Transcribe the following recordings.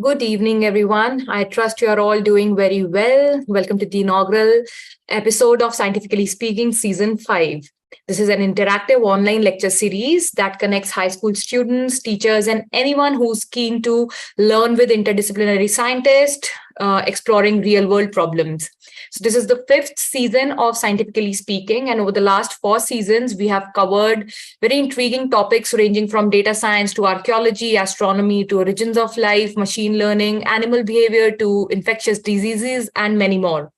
Good evening, everyone. I trust you are all doing very well. Welcome to the inaugural episode of Scientifically Speaking Season 5. This is an interactive online lecture series that connects high school students, teachers, and anyone who's keen to learn with interdisciplinary scientists, exploring real world problems. So, this is the fifth season of Scientifically Speaking, and over the last 4 seasons, we have covered very intriguing topics ranging from data science to archaeology, astronomy to origins of life, machine learning, animal behavior to infectious diseases, and many more.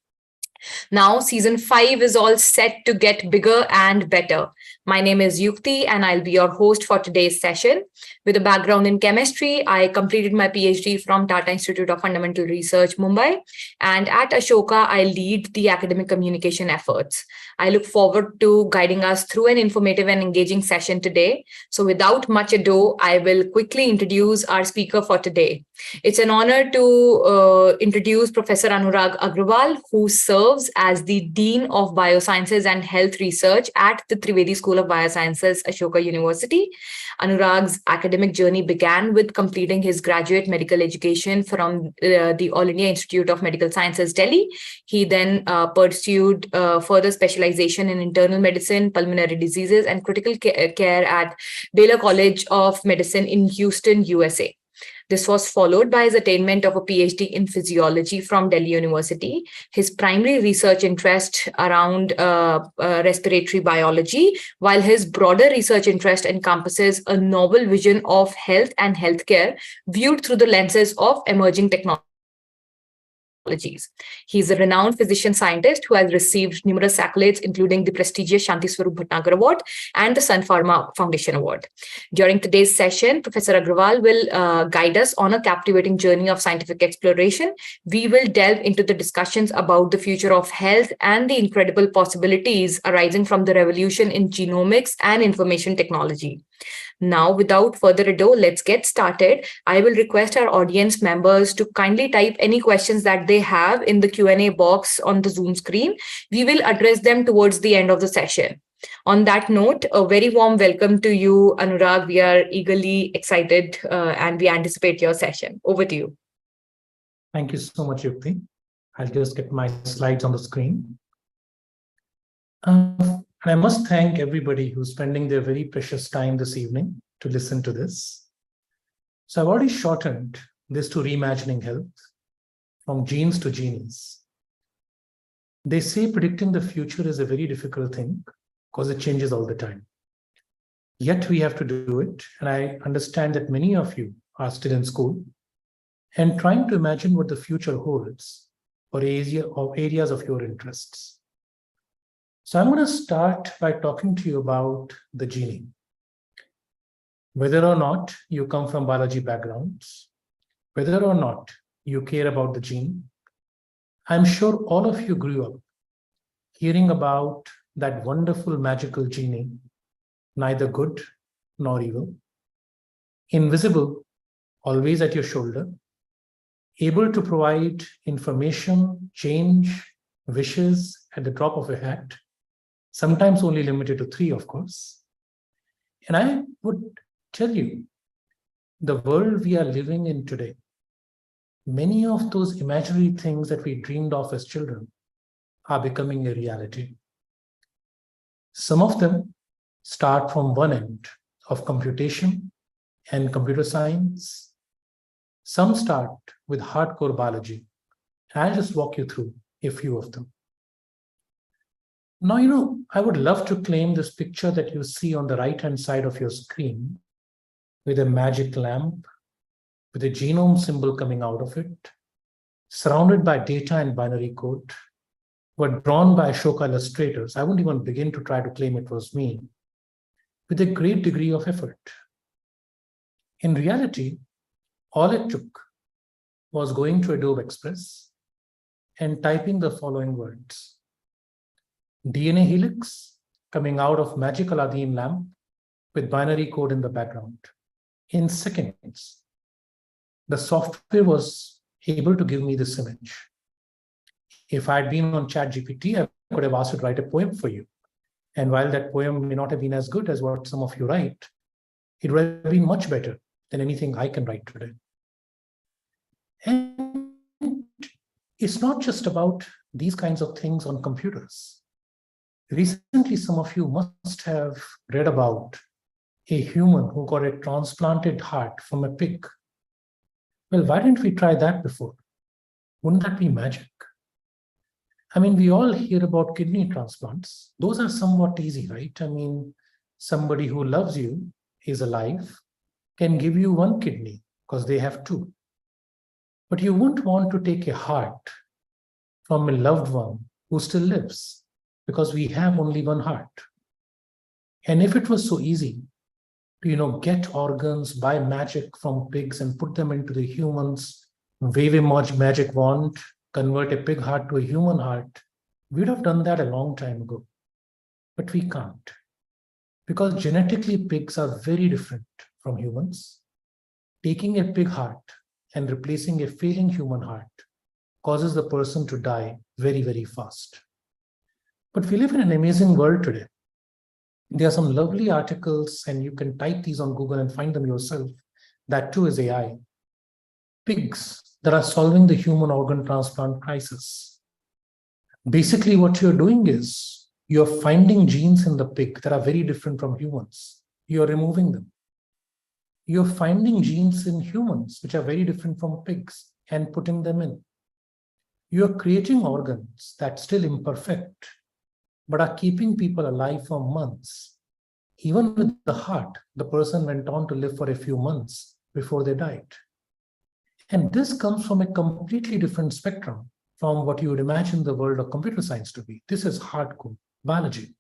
Now, season 5 is all set to get bigger and better. My name is Yukti, and I'll be your host for today's session. With a background in chemistry, I completed my PhD from Tata Institute of Fundamental Research, Mumbai. And at Ashoka, I lead the academic communication efforts. I look forward to guiding us through an informative and engaging session today. So, without much ado, I will quickly introduce our speaker for today. It's an honor to introduce Professor Anurag Agrawal, who serves as the Dean of Biosciences and Health Research at the Trivedi School of Biosciences, Ashoka University. Anurag's academic journey began with completing his graduate medical education from the All India Institute of Medical Sciences, Delhi. He then pursued further specialization in internal medicine, pulmonary diseases, and critical care at Baylor College of Medicine in Houston, USA. This was followed by his attainment of a PhD in physiology from Delhi University. His primary research interest around respiratory biology, while his broader research interest encompasses a novel vision of health and healthcare viewed through the lenses of emerging technologies. He's a renowned physician scientist who has received numerous accolades, including the prestigious Shanti Swarup Bhatnagar Award and the Sun Pharma Foundation Award. During today's session, Professor Agrawal will guide us on a captivating journey of scientific exploration. We will delve into the discussions about the future of health and the incredible possibilities arising from the revolution in genomics and information technology. Now, without further ado, let's get started. I will request our audience members to kindly type any questions that they have in the Q&A box on the Zoom screen. We will address them towards the end of the session. On that note, a very warm welcome to you, Anurag. We are eagerly excited and we anticipate your session. Over to you. Thank you so much, Yukti. I'll just get my slides on the screen. And I must thank everybody who's spending their very precious time this evening to listen to this. So I've already shortened this to Reimagining Health, from genes to genies. They say predicting the future is a very difficult thing because it changes all the time. Yet we have to do it. And I understand that many of you are still in school and trying to imagine what the future holds for areas of your interests. So I'm going to start by talking to you about the genie. Whether or not you come from biology backgrounds, whether or not you care about the gene, I'm sure all of you grew up hearing about that wonderful magical genie, neither good nor evil, invisible, always at your shoulder, able to provide information, change, wishes at the drop of a hat, sometimes only limited to 3, of course. And I would tell you, the world we are living in today, many of those imaginary things that we dreamed of as children are becoming a reality. Some of them start from one end of computation and computer science. Some start with hardcore biology. And I'll just walk you through a few of them. Now, I would love to claim this picture that you see on the right-hand side of your screen with a magic lamp, with a genome symbol coming out of it, surrounded by data and binary code, were drawn by Ashoka illustrators. I won't even begin to try to claim it was me, with a great degree of effort. In reality, all it took was going to Adobe Express and typing the following words: DNA helix coming out of magic Aladdin lamp with binary code in the background. In seconds, the software was able to give me this image. If I'd been on ChatGPT, I could have asked it to write a poem for you. And while that poem may not have been as good as what some of you write, it would have been much better than anything I can write today. And it's not just about these kinds of things on computers. Recently, some of you must have read about a human who got a transplanted heart from a pig. Well, why didn't we try that before? Wouldn't that be magic? I mean, we all hear about kidney transplants. Those are somewhat easy, right? I mean, somebody who loves you, is alive, can give you one kidney because they have two. But you wouldn't want to take a heart from a loved one who still lives because we have only one heart. And if it was so easy to, get organs by magic from pigs and put them into the humans, wave a magic wand, convert a pig heart to a human heart, we'd have done that a long time ago. But we can't. Because genetically, pigs are very different from humans. Taking a pig heart and replacing a failing human heart causes the person to die very, very fast. But we live in an amazing world today. There are some lovely articles, and you can type these on Google and find them yourself. That too is AI. Pigs that are solving the human organ transplant crisis. Basically, what you're doing is you're finding genes in the pig that are very different from humans. You're removing them. You're finding genes in humans which are very different from pigs and putting them in. You're creating organs that's still imperfect, but are keeping people alive for months. Even with the heart, the person went on to live for a few months before they died. And this comes from a completely different spectrum from what you would imagine the world of computer science to be. This is hardcore biology.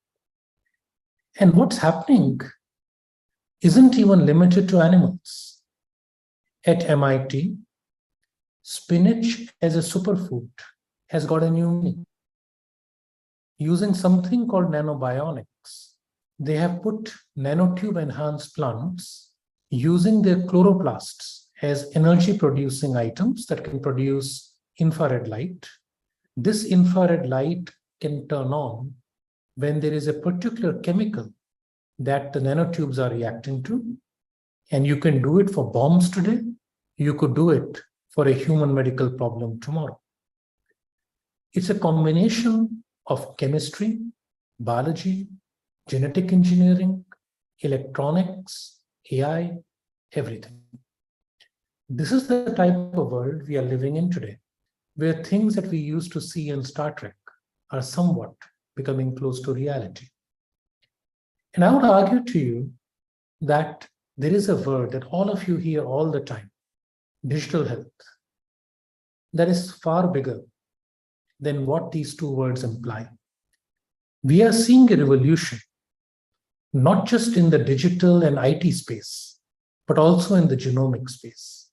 And what's happening isn't even limited to animals. At MIT, spinach as a superfood has got a new meaning. Using something called nanobionics, they have put nanotube-enhanced plants using their chloroplasts as energy-producing items that can produce infrared light. This infrared light can turn on when there is a particular chemical that the nanotubes are reacting to. And you can do it for bombs today. You could do it for a human medical problem tomorrow. It's a combination of chemistry, biology, genetic engineering, electronics, AI, everything. This is the type of world we are living in today, where things that we used to see in Star Trek are somewhat becoming close to reality. And I would argue to you that there is a word that all of you hear all the time, digital health, that is far bigger than what these two words imply. We are seeing a revolution, not just in the digital and IT space, but also in the genomic space.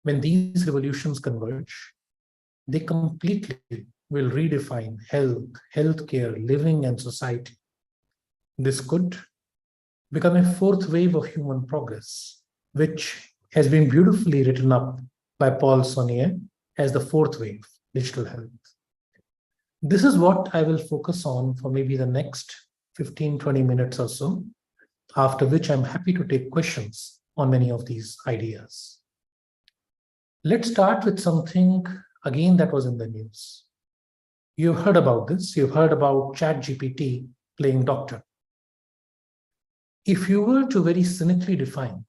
When these revolutions converge, they completely will redefine health, healthcare, living, and society. This could become a fourth wave of human progress, which has been beautifully written up by Paul Sonnier as the fourth wave, digital health. This is what I will focus on for maybe the next 15-20 minutes or so, after which I'm happy to take questions on many of these ideas. Let's start with something, again, that was in the news. You've heard about this. You've heard about ChatGPT playing doctor. If you were to very cynically define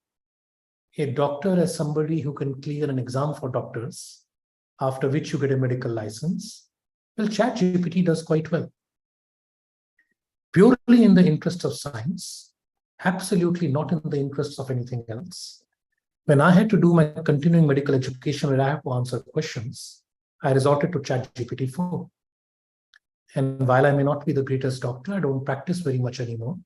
a doctor as somebody who can clear an exam for doctors, after which you get a medical license, well, ChatGPT does quite well. Purely in the interest of science, absolutely not in the interests of anything else. When I had to do my continuing medical education where I have to answer questions, I resorted to ChatGPT 4. And while I may not be the greatest doctor, I don't practice very much anymore.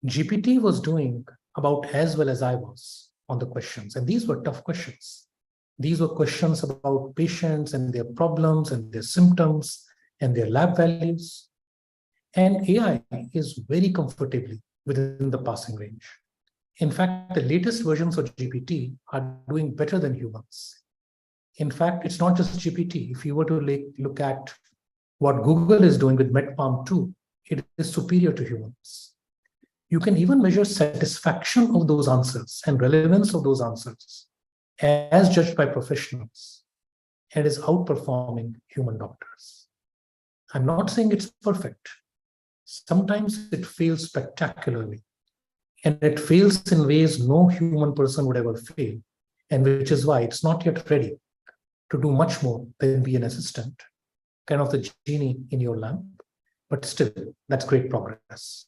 GPT was doing about as well as I was on the questions. And these were tough questions. These were questions about patients and their problems and their symptoms and their lab values. And AI is very comfortably within the passing range. In fact, the latest versions of GPT are doing better than humans. In fact, it's not just GPT. If you were to look at what Google is doing with MedPalm 2, it is superior to humans. You can even measure satisfaction of those answers and relevance of those answers. as judged by professionals, and is outperforming human doctors. I'm not saying it's perfect. Sometimes it fails spectacularly, and it fails in ways no human person would ever fail, and which is why it's not yet ready to do much more than be an assistant, kind of the genie in your lamp, but still, that's great progress.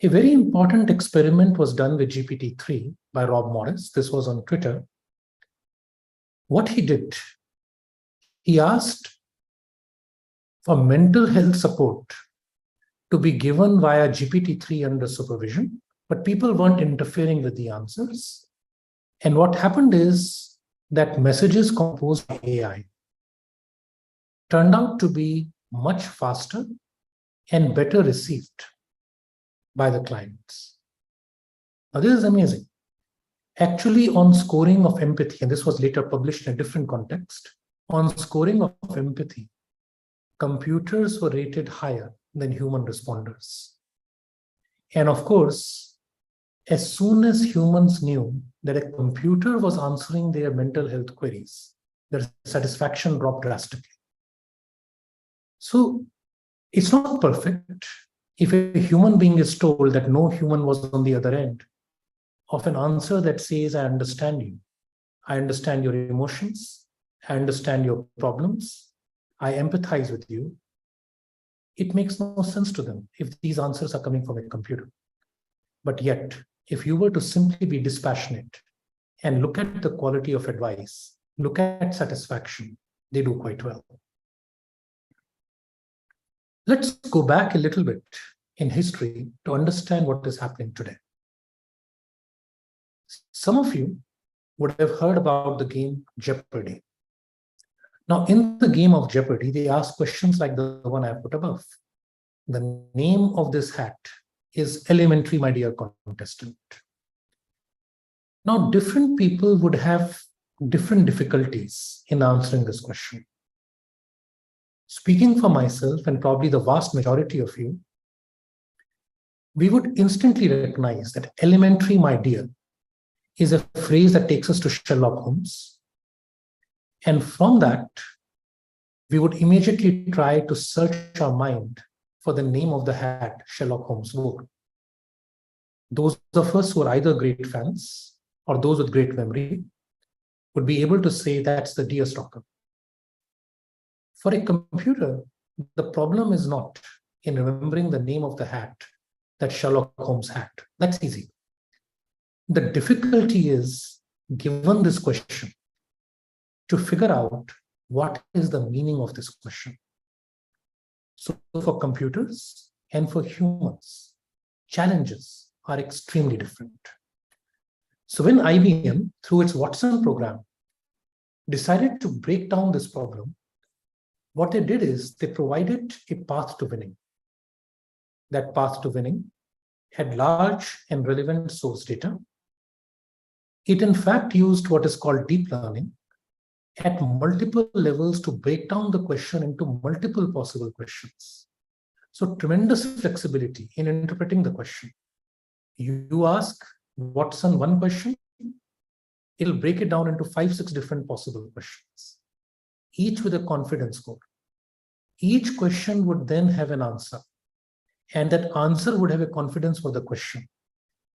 A very important experiment was done with GPT-3 by Rob Morris. This was on Twitter. What he did, he asked for mental health support to be given via GPT-3 under supervision, but people weren't interfering with the answers. And what happened is that messages composed by AI turned out to be much faster and better received by the clients. Now, this is amazing. Actually, on scoring of empathy, and this was later published in a different context, on scoring of empathy, computers were rated higher than human responders. And of course, as soon as humans knew that a computer was answering their mental health queries, their satisfaction dropped drastically. So it's not perfect. If a human being is told that no human was on the other end of an answer that says, I understand you, I understand your emotions, I understand your problems, I empathize with you, it makes no sense to them if these answers are coming from a computer. But yet, if you were to simply be dispassionate and look at the quality of advice, look at satisfaction, they do quite well. Let's go back a little bit in history to understand what is happening today. Some of you would have heard about the game Jeopardy. Now, in the game of Jeopardy, they ask questions like the one I put above. The name of this hat is elementary, my dear contestant. Now, different people would have different difficulties in answering this question. Speaking for myself and probably the vast majority of you, we would instantly recognize that elementary, my dear, is a phrase that takes us to Sherlock Holmes. And from that, we would immediately try to search our mind for the name of the hat Sherlock Holmes wore. Those of us who are either great fans or those with great memory would be able to say that's the deerstalker. For a computer, the problem is not in remembering the name of the hat that Sherlock Holmes had. That's easy. The difficulty is, given this question, to figure out what is the meaning of this question. So for computers and for humans, challenges are extremely different. So when IBM, through its Watson program, decided to break down this problem, what they did is they provided a path to winning. That path to winning had large and relevant source data. It in fact used what is called deep learning at multiple levels to break down the question into multiple possible questions. So tremendous flexibility in interpreting the question. You ask Watson one question, it'll break it down into 5-6 different possible questions, each with a confidence score. Each question would then have an answer, and that answer would have a confidence for the question.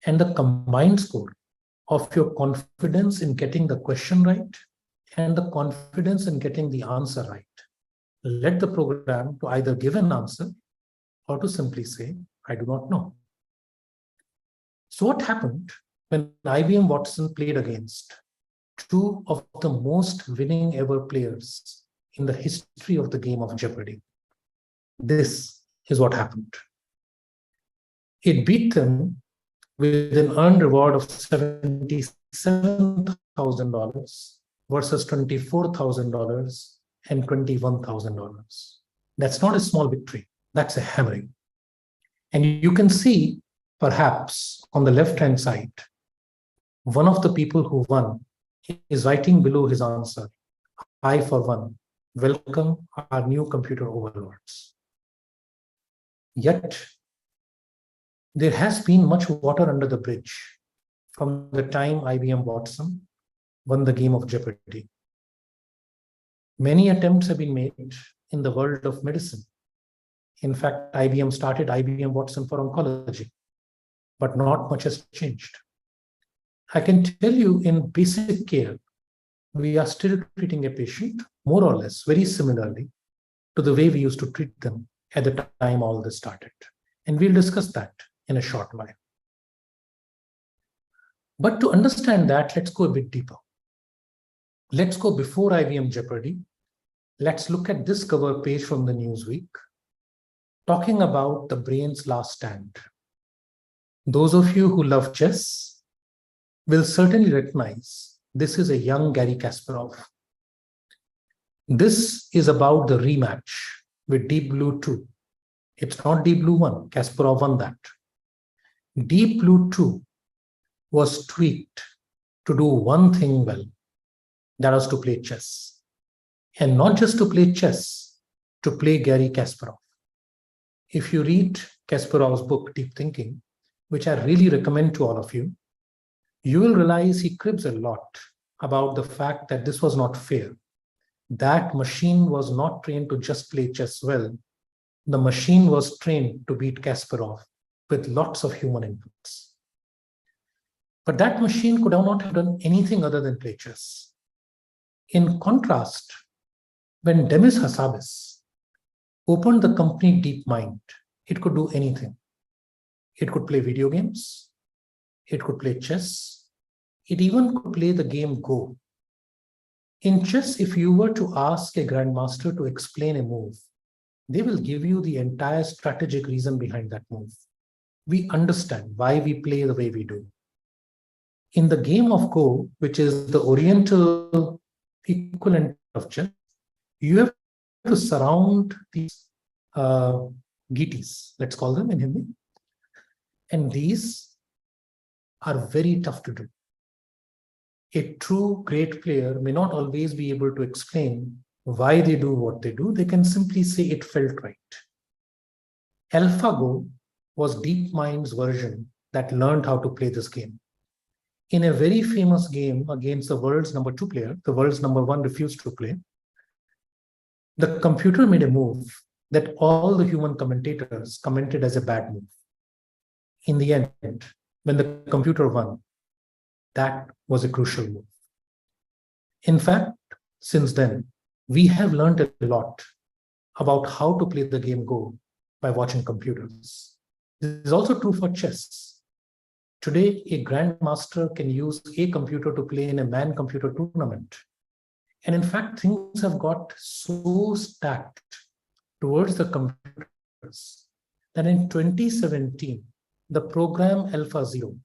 And the combined score of your confidence in getting the question right and the confidence in getting the answer right led the program to either give an answer or to simply say, I do not know. So what happened when IBM Watson played against two of the most winning ever players in the history of the game of Jeopardy? This is what happened. It beat them with an earned reward of $77,000 versus $24,000 and $21,000. That's not a small victory. That's a hammering. And you can see, perhaps, on the left-hand side, one of the people who won is writing below his answer, I for one, welcome our new computer overlords. Yet, there has been much water under the bridge from the time IBM Watson won the game of Jeopardy. Many attempts have been made in the world of medicine. In fact, IBM started IBM Watson for oncology, but not much has changed. I can tell you in basic care, we are still treating a patient more or less very similarly to the way we used to treat them at the time all this started. And we'll discuss that in a short while. But to understand that, let's go a bit deeper. Let's go before IBM Jeopardy. Let's look at this cover page from the Newsweek, talking about the brain's last stand. Those of you who love chess will certainly recognize this is a young Garry Kasparov. This is about the rematch with Deep Blue 2. It's not Deep Blue 1. Kasparov won that. Deep Blue 2 was tweaked to do one thing well. That was to play chess. And not just to play chess, to play Garry Kasparov. If you read Kasparov's book, Deep Thinking, which I really recommend to all of you, you will realize he cribs a lot about the fact that this was not fair. That machine was not trained to just play chess well. The machine was trained to beat Kasparov with lots of human inputs. But that machine could not have done anything other than play chess. In contrast, when Demis Hassabis opened the company DeepMind, it could do anything. It could play video games. It could play chess. It even could play the game Go. In chess, if you were to ask a grandmaster to explain a move, they will give you the entire strategic reason behind that move. We understand why we play the way we do. In the game of Go, which is the Oriental equivalent of chess, you have to surround these gitis, let's call them in Hindi. And these are very tough to do. A true great player may not always be able to explain why they do what they do. They can simply say it felt right. AlphaGo was DeepMind's version that learned how to play this game. In a very famous game against the world's number 2 player, the world's number 1 refused to play, the computer made a move that all the human commentators commented as a bad move. In the end, when the computer won, that was a crucial move. In fact, since then, we have learned a lot about how to play the game Go by watching computers. This is also true for chess. Today, a grandmaster can use a computer to play in a man-computer tournament. And in fact, things have got so stacked towards the computers that in 2017, the program AlphaZero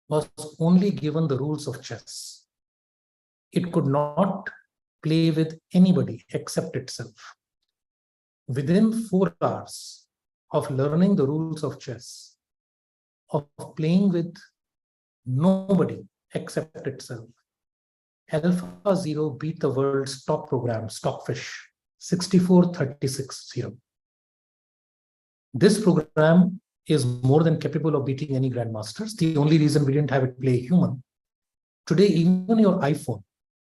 was only given the rules of chess. It could not play with anybody except itself. Within 4 hours of learning the rules of chess, of playing with nobody except itself, AlphaZero beat the world's top program, Stockfish, 64-36-0. This program is more than capable of beating any grandmasters. The only reason we didn't have it play human. Today, even your iPhone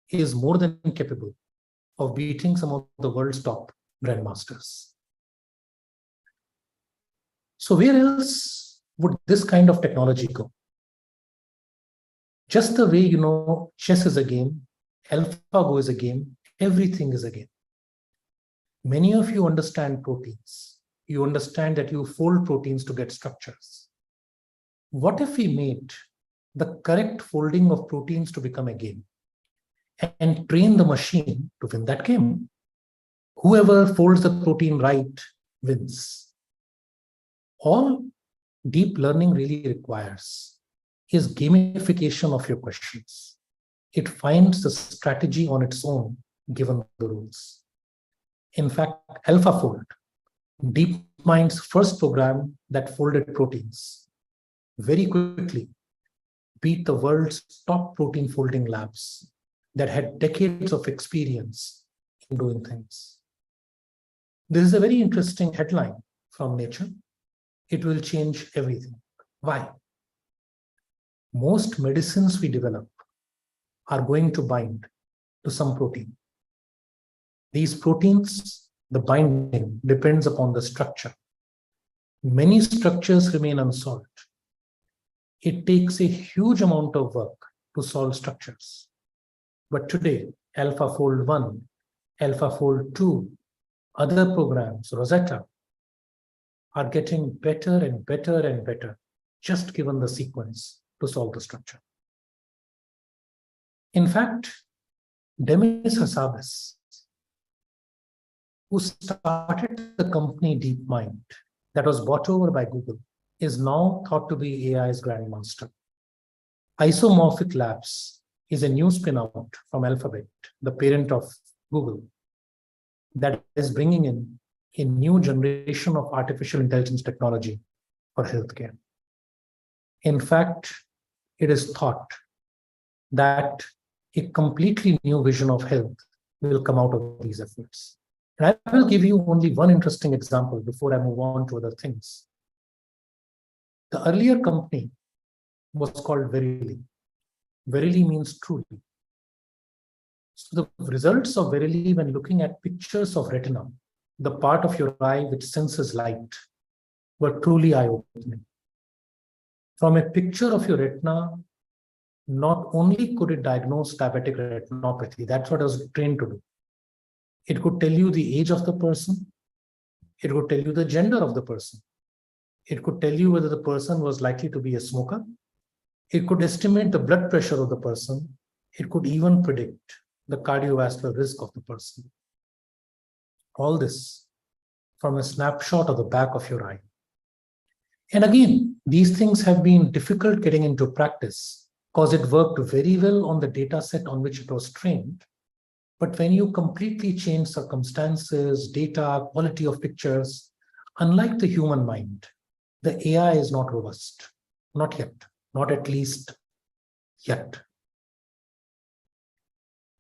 is more than capable of beating some of the world's top grandmasters. So where else would this kind of technology go? Just the way, chess is a game, AlphaGo is a game, everything is a game. Many of you understand proteins. You understand that you fold proteins to get structures. What if we made the correct folding of proteins to become a game and train the machine to win that game? Whoever folds the protein right wins. All deep learning really requires is gamification of your questions. It finds the strategy on its own, given the rules. In fact, AlphaFold, DeepMind's first program that folded proteins, very quickly beat the world's top protein folding labs that had decades of experience in doing things. This is a very interesting headline from Nature. It will change everything. Why? Most medicines we develop are going to bind to some protein. These proteins, the binding depends upon the structure. Many structures remain unsolved. It takes a huge amount of work to solve structures. But today, AlphaFold 1, AlphaFold 2, other programs, Rosetta, are getting better and better and better, just given the sequence to solve the structure. In fact, Demis Hassabis, who started the company DeepMind, that was bought over by Google, is now thought to be AI's grandmaster. Isomorphic Labs is a new spin-out from Alphabet, the parent of Google, that is bringing in a new generation of artificial intelligence technology for healthcare. In fact, it is thought that a completely new vision of health will come out of these efforts. And I will give you only one interesting example before I move on to other things. The earlier company was called Verily. Verily means truly. So the results of Verily, when looking at pictures of retina, the part of your eye which senses light, were truly eye-opening. From a picture of your retina, not only could it diagnose diabetic retinopathy, that's what I was trained to do. It could tell you the age of the person. It could tell you the gender of the person. It could tell you whether the person was likely to be a smoker. It could estimate the blood pressure of the person. It could even predict the cardiovascular risk of the person. All this from a snapshot of the back of your eye. And again, these things have been difficult getting into practice because it worked very well on the data set on which it was trained. But when you completely change circumstances, data, quality of pictures, unlike the human mind, the AI is not robust. Not yet. Not at least yet.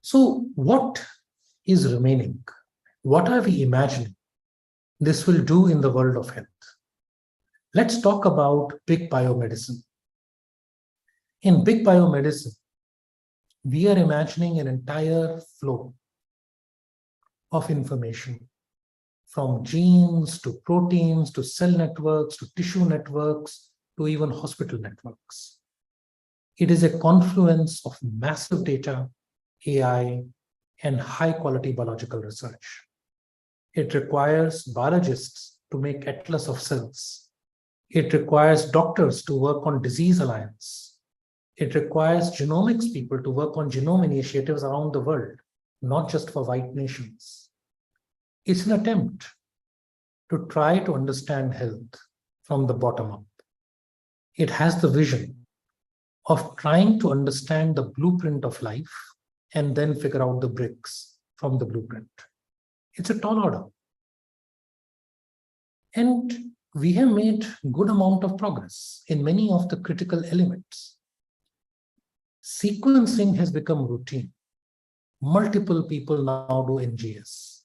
So what is remaining? What are we imagining this will do in the world of health? Let's talk about big biomedicine. In big biomedicine, we are imagining an entire flow of information from genes to proteins to cell networks to tissue networks to even hospital networks. It is a confluence of massive data, AI, and high-quality biological research. It requires biologists to make atlas of cells. It requires doctors to work on disease alliance. It requires genomics people to work on genome initiatives around the world, not just for white nations. It's an attempt to try to understand health from the bottom up. It has the vision of trying to understand the blueprint of life and then figure out the bricks from the blueprint. It's a tall order. And we have made good amount of progress in many of the critical elements. Sequencing has become routine. Multiple people now do NGS.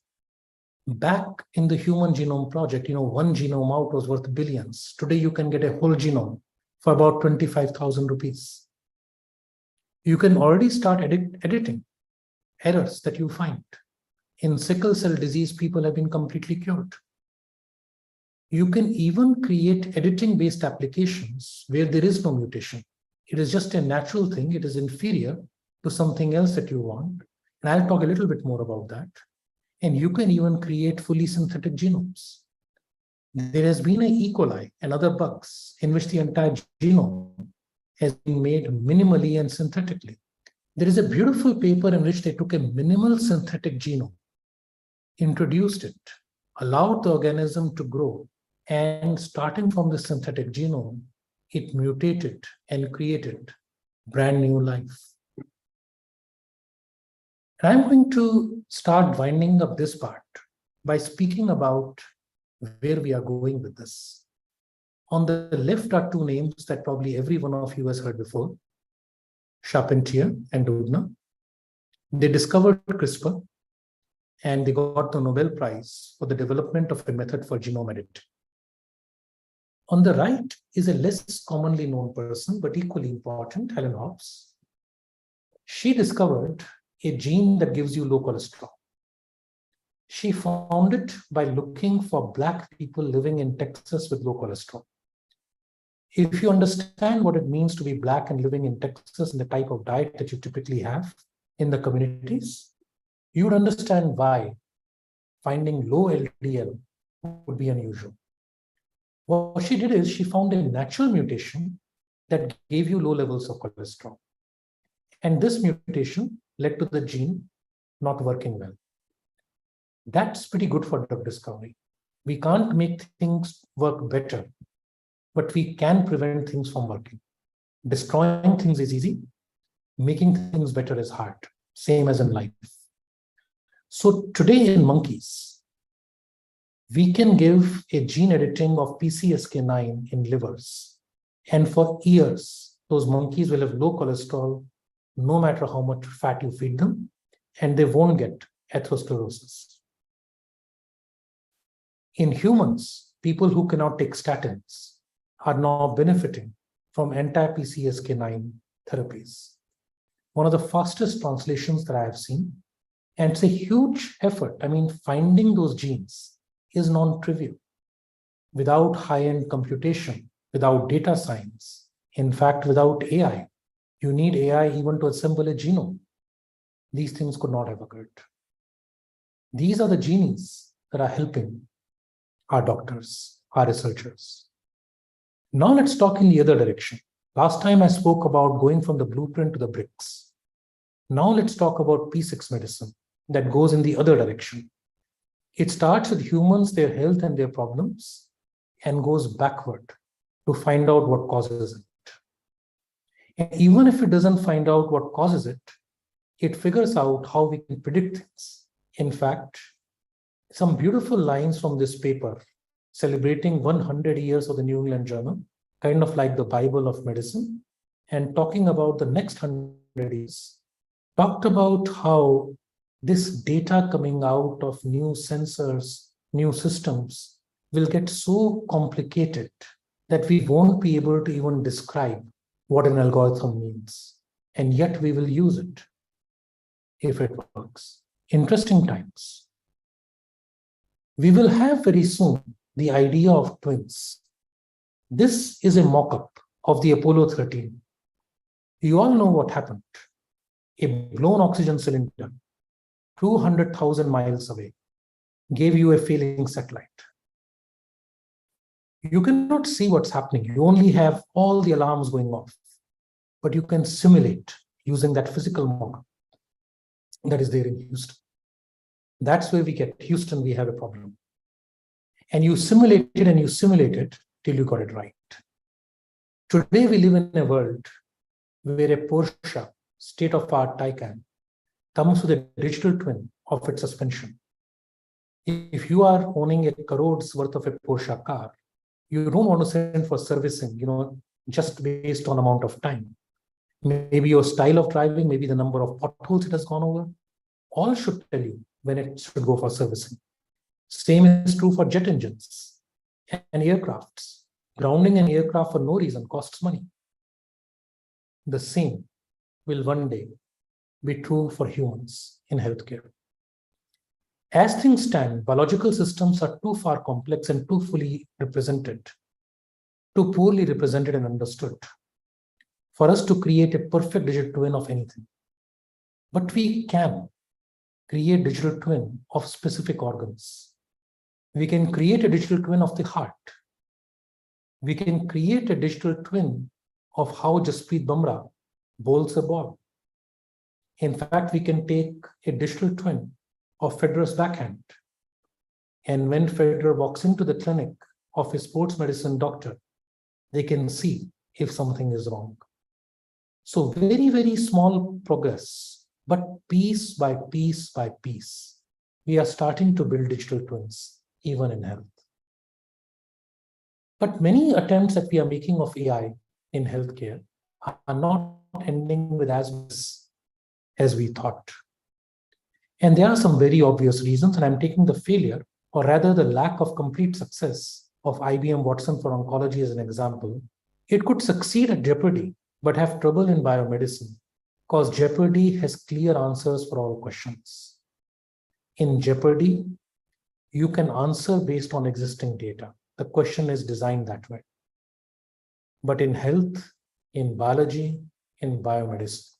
Back in the Human Genome Project, one genome out was worth billions. Today, you can get a whole genome for about 25,000 rupees. You can already start editing errors that you find. In sickle cell disease, people have been completely cured. You can even create editing-based applications where there is no mutation. It is just a natural thing. It is inferior to something else that you want. And I'll talk a little bit more about that. And you can even create fully synthetic genomes. There has been an E. coli and other bugs in which the entire genome has been made minimally and synthetically. There is a beautiful paper in which they took a minimal synthetic genome, introduced it, allowed the organism to grow, and starting from the synthetic genome, it mutated and created brand new life. I'm going to start winding up this part by speaking about where we are going with this. On the left are two names that probably every one of you has heard before, Charpentier and Doudna. They discovered CRISPR and they got the Nobel Prize for the development of a method for genome editing. On the right is a less commonly known person, but equally important, Helen Hobbs. She discovered a gene that gives you low cholesterol. She found it by looking for Black people living in Texas with low cholesterol. If you understand what it means to be Black and living in Texas and the type of diet that you typically have in the communities, you would understand why finding low LDL would be unusual. What she did is she found a natural mutation that gave you low levels of cholesterol. And this mutation led to the gene not working well. That's pretty good for drug discovery. We can't make things work better, but we can prevent things from working. Destroying things is easy. Making things better is hard, same as in life. So today in monkeys, we can give a gene editing of PCSK9 in livers. And for years, those monkeys will have low cholesterol, no matter how much fat you feed them, and they won't get atherosclerosis. In humans, people who cannot take statins are now benefiting from anti-PCSK9 therapies. One of the fastest translations that I have seen, and it's a huge effort. I mean, finding those genes is non-trivial. Without high-end computation, without data science, in fact, without AI, you need AI even to assemble a genome. These things could not have occurred. These are the genies that are helping our doctors, our researchers. Now let's talk in the other direction. Last time I spoke about going from the blueprint to the bricks. Now let's talk about P6 medicine that goes in the other direction. It starts with humans, their health and their problems, and goes backward to find out what causes it. And even if it doesn't find out what causes it, it figures out how we can predict things. In fact, some beautiful lines from this paper celebrating 100 years of the New England Journal, kind of like the Bible of medicine, and talking about the next 100 years, talked about how this data coming out of new sensors, new systems will get so complicated that we won't be able to even describe what an algorithm means. And yet we will use it if it works. Interesting times. We will have very soon the idea of twins. This is a mock-up of the Apollo 13. You all know what happened. A blown oxygen cylinder, 200,000 miles away, gave you a failing satellite. You cannot see what's happening. You only have all the alarms going off, but you can simulate using that physical mock-up that is there in Houston. That's where we get Houston, we have a problem. And you simulate it and you simulate it till you got it right. Today, we live in a world where a Porsche state-of-art Taycan comes with a digital twin of its suspension. If you are owning a crores worth of a Porsche car, you don't want to send for servicing, just based on amount of time. Maybe your style of driving, maybe the number of potholes it has gone over, all should tell you when it should go for servicing. Same is true for jet engines and aircrafts. Grounding an aircraft for no reason costs money. The same will one day be true for humans in healthcare. As things stand, biological systems are too far complex and too fully represented, too poorly represented and understood for us to create a perfect digital twin of anything. But we can create digital twin of specific organs. We can create a digital twin of the heart. We can create a digital twin of how Jasprit Bumrah bowls a ball. In fact, we can take a digital twin of Federer's backhand. And when Federer walks into the clinic of a sports medicine doctor, they can see if something is wrong. So very, very small progress, but piece by piece by piece, we are starting to build digital twins, even in health. But many attempts that we are making of AI in healthcare are not ending with as we thought. And there are some very obvious reasons, and I'm taking the failure, or rather the lack of complete success of IBM Watson for oncology as an example. It could succeed at Jeopardy, but have trouble in biomedicine because Jeopardy has clear answers for all questions. In Jeopardy, you can answer based on existing data. The question is designed that way. But in health, in biology, in biomedicine,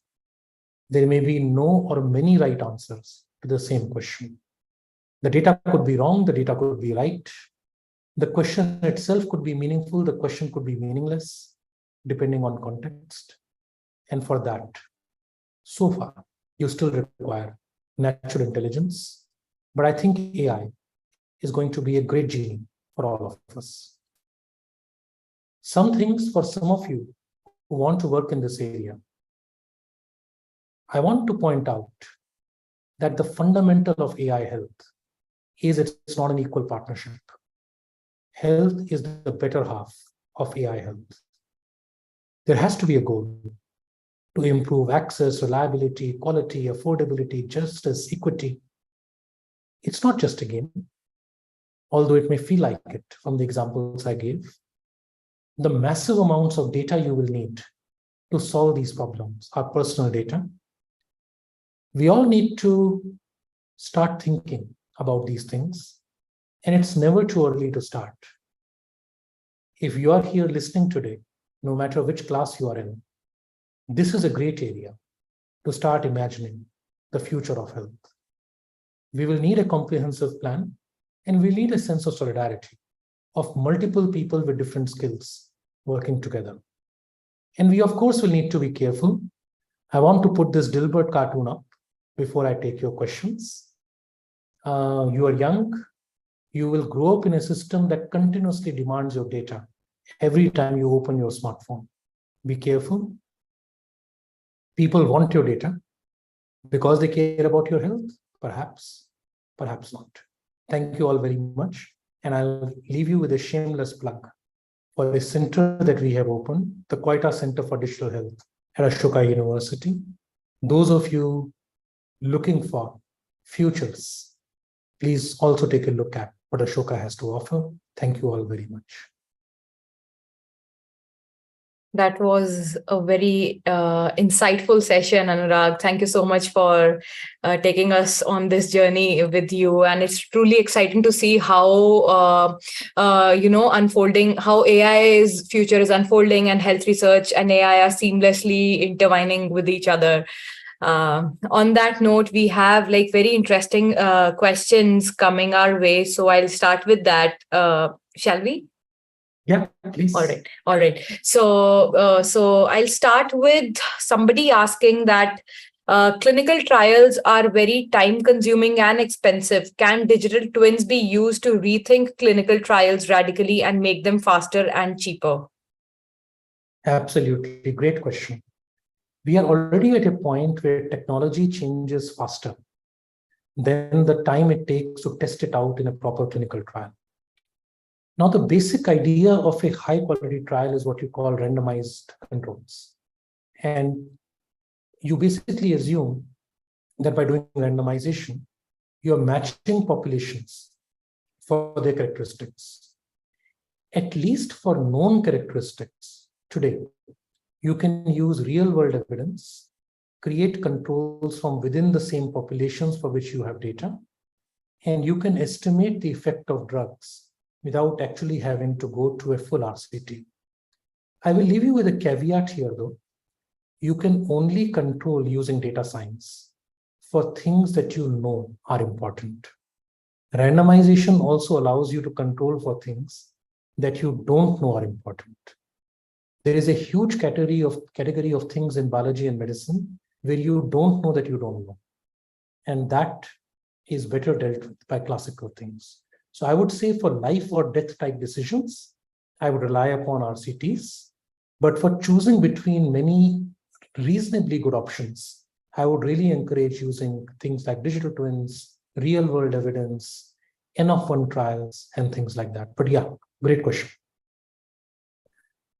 there may be no or many right answers to the same question. The data could be wrong, the data could be right. The question itself could be meaningful, the question could be meaningless, depending on context. And for that, so far, you still require natural intelligence. But I think AI is going to be a great genie for all of us. Some things for some of you who want to work in this area, I want to point out that the fundamental of AI health is it's not an equal partnership. Health is the better half of AI health. There has to be a goal to improve access, reliability, quality, affordability, justice, equity. It's not just a game, although it may feel like it from the examples I gave. The massive amounts of data you will need to solve these problems are personal data. We all need to start thinking about these things, and it's never too early to start. If you are here listening today, no matter which class you are in, this is a great area to start imagining the future of health. We will need a comprehensive plan, and we need a sense of solidarity of multiple people with different skills working together. And we, of course, will need to be careful. I want to put this Dilbert cartoon up before I take your questions. You are young. You will grow up in a system that continuously demands your data every time you open your smartphone. Be careful. People want your data because they care about your health. Perhaps, perhaps not. Thank you all very much. And I'll leave you with a shameless plug for a center that we have opened, the Quetta Center for Digital Health at Ashoka University. Those of you looking for futures, please also take a look at what Ashoka has to offer. Thank you all very much. That was a very insightful session, Anurag. Thank you so much for taking us on this journey with you. And it's truly exciting to see how, unfolding, how AI's future is unfolding, and health research and AI are seamlessly intertwining with each other. On that note, we have like very interesting questions coming our way. So I'll start with that. Shall we? Yeah, please. All right. So I'll start with somebody asking that clinical trials are very time-consuming and expensive. Can digital twins be used to rethink clinical trials radically and make them faster and cheaper? Absolutely. Great question. We are already at a point where technology changes faster than the time it takes to test it out in a proper clinical trial. Now, the basic idea of a high-quality trial is what you call randomized controls. And you basically assume that by doing randomization, you're matching populations for their characteristics. At least for known characteristics today, you can use real-world evidence, create controls from within the same populations for which you have data, and you can estimate the effect of drugs without actually having to go to a full RCT. I will leave you with a caveat here, though. You can only control using data science for things that you know are important. Randomization also allows you to control for things that you don't know are important. There is a huge category of things in biology and medicine where you don't know that you don't know. And that is better dealt with by classical things. So I would say for life or death type decisions, I would rely upon RCTs. But for choosing between many reasonably good options, I would really encourage using things like digital twins, real world evidence, N of 1 trials, and things like that. But yeah, great question.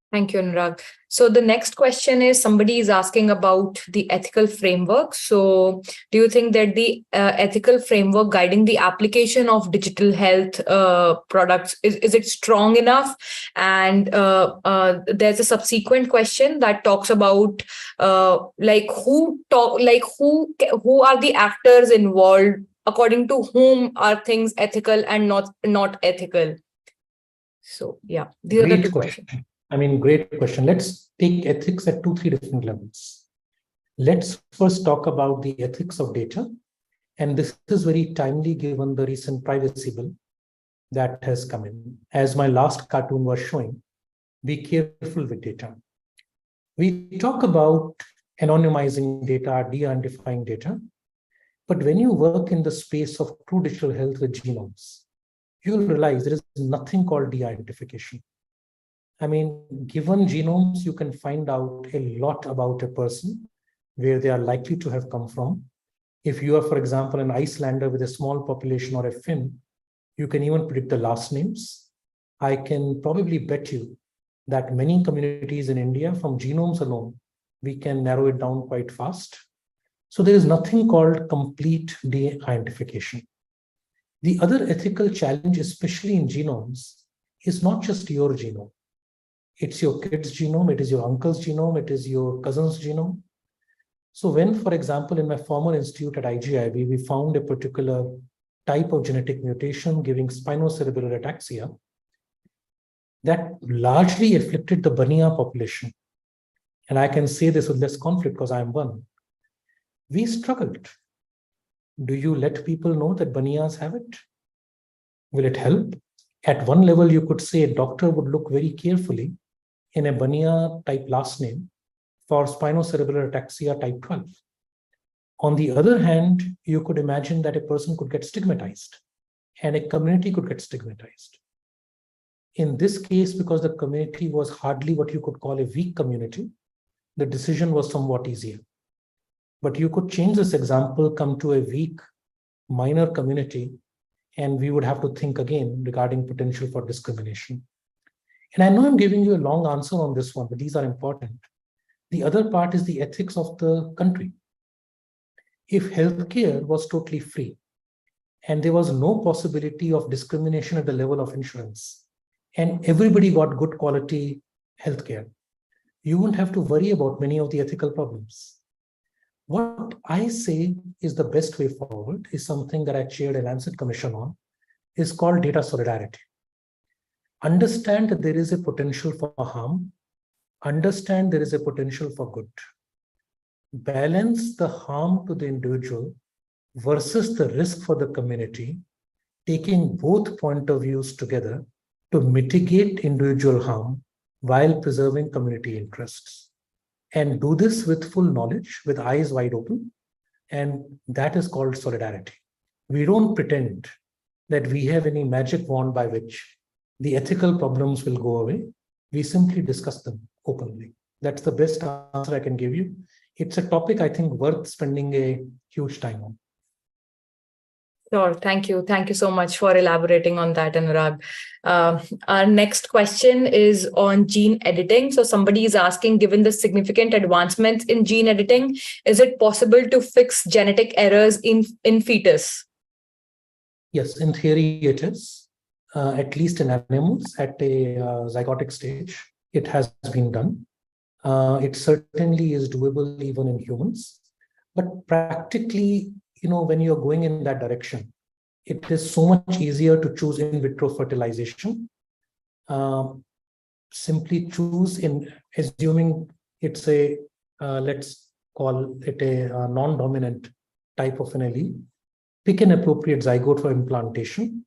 Thank you, Anurag. So the next question is, somebody is asking about the ethical framework. So do you think that the ethical framework guiding the application of digital health products, is it strong enough? And there's a subsequent question that talks about who are the actors involved, according to whom are things ethical and not ethical? So yeah, these are the two Great questions. question. Great question. Let's take ethics at 3 different levels. Let's first talk about the ethics of data. And this is very timely given the recent privacy bill that has come in. As my last cartoon was showing, be careful with data. We talk about anonymizing data, de-identifying data. But when you work in the space of true digital health with genomes, you'll realize there is nothing called de-identification. Given genomes, you can find out a lot about a person, where they are likely to have come from. If you are, for example, an Icelander with a small population or a Finn, you can even predict the last names. I can probably bet you that many communities in India, from genomes alone, we can narrow it down quite fast. So there is nothing called complete de-identification. The other ethical challenge, especially in genomes, is not just your genome. It's your kid's genome, it is your uncle's genome, it is your cousin's genome. So when, for example, in my former institute at IGIB, we found a particular type of genetic mutation giving spinocerebellar ataxia that largely afflicted the Bania population. And I can say this with less conflict because I am one. We struggled. Do you let people know that Banias have it? Will it help? At one level, you could say a doctor would look very carefully in a Bania type last name for spinocerebellar ataxia type 12. On the other hand, you could imagine that a person could get stigmatized and a community could get stigmatized. In this case, because the community was hardly what you could call a weak community, the decision was somewhat easier. But you could change this example, come to a weak, minor community, and we would have to think again regarding potential for discrimination. And I know I'm giving you a long answer on this one, but these are important. The other part is the ethics of the country. If healthcare was totally free and there was no possibility of discrimination at the level of insurance, and everybody got good quality healthcare, you wouldn't have to worry about many of the ethical problems. What I say is the best way forward is something that I chaired a Lancet Commission on, is called data solidarity. Understand that there is a potential for harm. Understand there is a potential for good. Balance the harm to the individual versus the risk for the community, taking both point of views together to mitigate individual harm while preserving community interests. And do this with full knowledge, with eyes wide open, and that is called solidarity. We don't pretend that we have any magic wand by which the ethical problems will go away. We simply discuss them openly. That's the best answer I can give you. It's a topic I think worth spending a huge time on. Sure. Thank you. Thank you so much for elaborating on that, Anurag. Our next question is on gene editing. So somebody is asking, given the significant advancements in gene editing, is it possible to fix genetic errors in fetus? Yes, in theory it is. At least in animals at a zygotic stage, it has been done. It certainly is doable even in humans. But practically, when you're going in that direction, it is so much easier to choose in vitro fertilization. Simply choose in, assuming it's a, let's call it a non-dominant type of an allele, pick an appropriate zygote for implantation.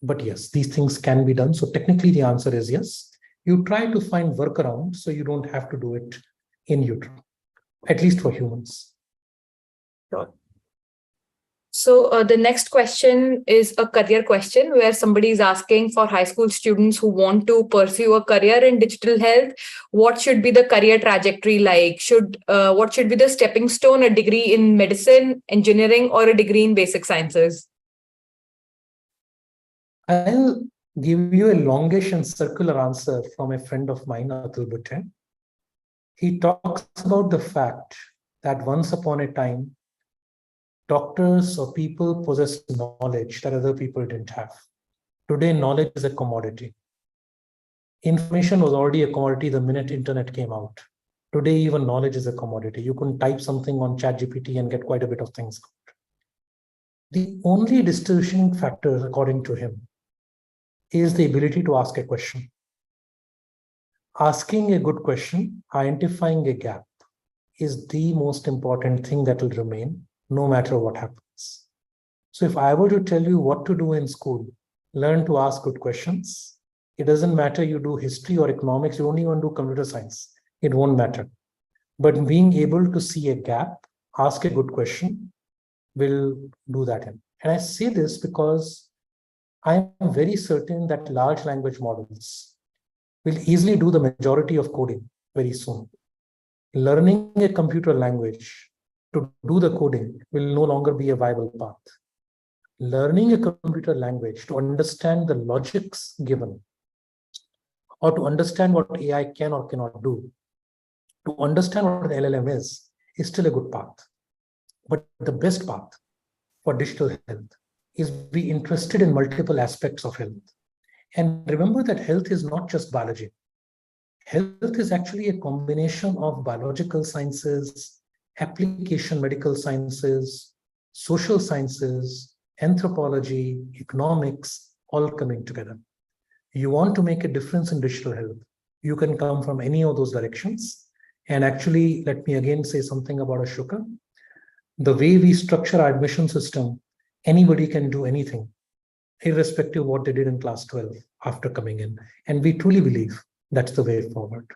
But yes, these things can be done. So technically the answer is yes. You try to find workarounds so you don't have to do it in utero, at least for humans. Sure. So the next question is a career question where somebody is asking for high school students who want to pursue a career in digital health, what should be the career trajectory like? What should be the stepping stone, a degree in medicine, engineering, or a degree in basic sciences? I'll give you a longish and circular answer from a friend of mine, Dilbert. He talks about the fact that once upon a time, doctors or people possessed knowledge that other people didn't have. Today, knowledge is a commodity. Information was already a commodity the minute internet came out. Today, even knowledge is a commodity. You can type something on ChatGPT and get quite a bit of things. The only distinguishing factor, according to him, is the ability to ask a question. Asking a good question, identifying a gap, is the most important thing that will remain no matter what happens. So if I were to tell you what to do in school, learn to ask good questions. It doesn't matter you do history or economics, you don't even do computer science. It won't matter. But being able to see a gap, ask a good question, will do that. And I say this because I'm very certain that large language models will easily do the majority of coding very soon. Learning a computer language to do the coding will no longer be a viable path. Learning a computer language to understand the logics given, or to understand what AI can or cannot do, to understand what an LLM is still a good path. But the best path for digital health is be interested in multiple aspects of health. And remember that health is not just biology. Health is actually a combination of biological sciences, application medical sciences, social sciences, anthropology, economics, all coming together. You want to make a difference in digital health, you can come from any of those directions. And actually, let me again say something about Ashoka. The way we structure our admission system, anybody can do anything, irrespective of what they did in class 12 after coming in. And we truly believe that's the way forward.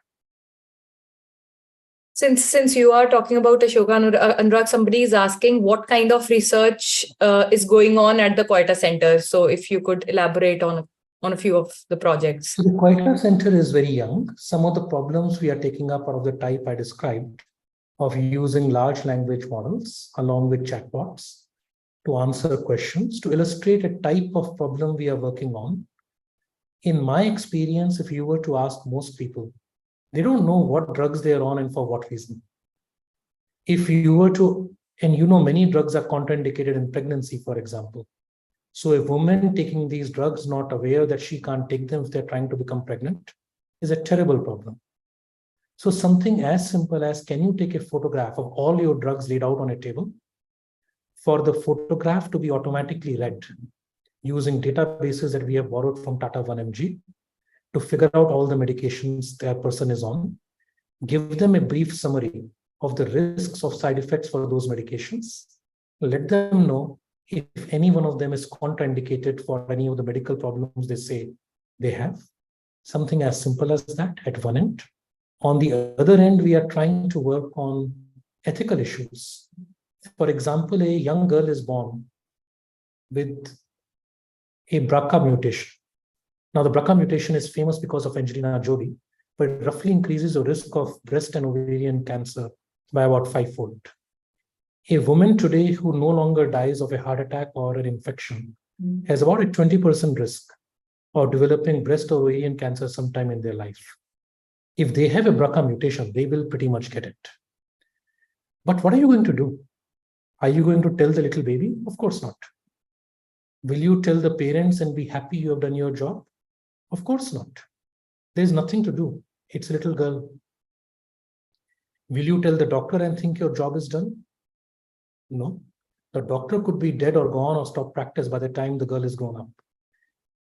Since you are talking about Ashoka, Anurag, somebody is asking what kind of research is going on at the Quetta Center. So if you could elaborate on a few of the projects. So the Quetta Center is very young. Some of the problems we are taking up are of the type I described, of using large language models along with chatbots to answer questions, to illustrate a type of problem we are working on. In my experience, if you were to ask most people, they don't know what drugs they are on and for what reason. If you were to, and many drugs are contraindicated in pregnancy, for example. So a woman taking these drugs, not aware that she can't take them if they're trying to become pregnant, is a terrible problem. So something as simple as, can you take a photograph of all your drugs laid out on a table? For the photograph to be automatically read using databases that we have borrowed from Tata 1mg to figure out all the medications that person is on, give them a brief summary of the risks of side effects for those medications, let them know if any one of them is contraindicated for any of the medical problems they say they have. Something as simple as that at one end. On the other end, we are trying to work on ethical issues. For example, a young girl is born with a BRCA mutation. Now, the BRCA mutation is famous because of Angelina Jolie, but it roughly increases the risk of breast and ovarian cancer by about 5-fold. A woman today who no longer dies of a heart attack or an infection has about a 20% risk of developing breast or ovarian cancer sometime in their life. If they have a BRCA mutation, they will pretty much get it. But what are you going to do? Are you going to tell the little baby? Of course not. Will you tell the parents and be happy you have done your job? Of course not. There's nothing to do. It's a little girl. Will you tell the doctor and think your job is done? No. The doctor could be dead or gone or stop practice by the time the girl is grown up.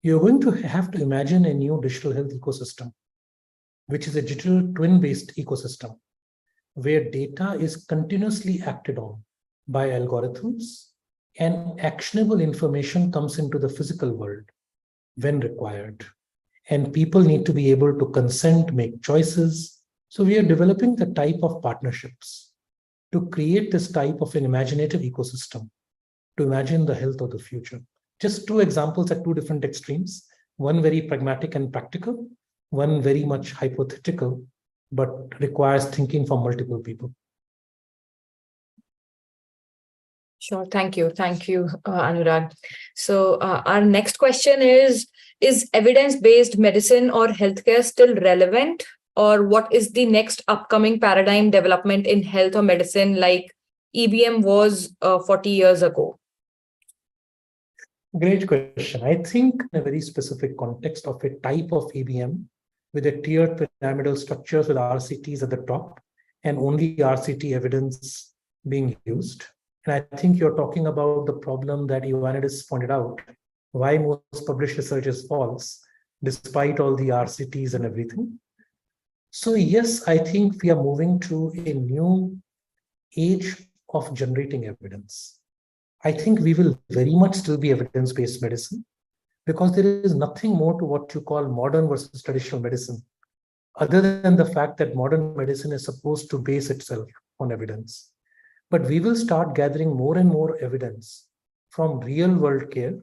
You're going to have to imagine a new digital health ecosystem, which is a digital twin-based ecosystem, where data is continuously acted on by algorithms and actionable information comes into the physical world when required. And people need to be able to consent, make choices. So we are developing the type of partnerships to create this type of an imaginative ecosystem to imagine the health of the future. Just two examples at two different extremes, one very pragmatic and practical, one very much hypothetical, but requires thinking from multiple people. Sure. Thank you. Thank you, Anurag. So our next question is evidence-based medicine or healthcare still relevant? Or what is the next upcoming paradigm development in health or medicine like EBM was 40 years ago? Great question. I think in a very specific context of a type of EBM with a tiered pyramidal structures with RCTs at the top and only RCT evidence being used. And I think you're talking about the problem that Ioannidis pointed out, why most published research is false, despite all the RCTs and everything. So yes, I think we are moving to a new age of generating evidence. I think we will very much still be evidence-based medicine because there is nothing more to what you call modern versus traditional medicine, other than the fact that modern medicine is supposed to base itself on evidence. But we will start gathering more and more evidence from real-world care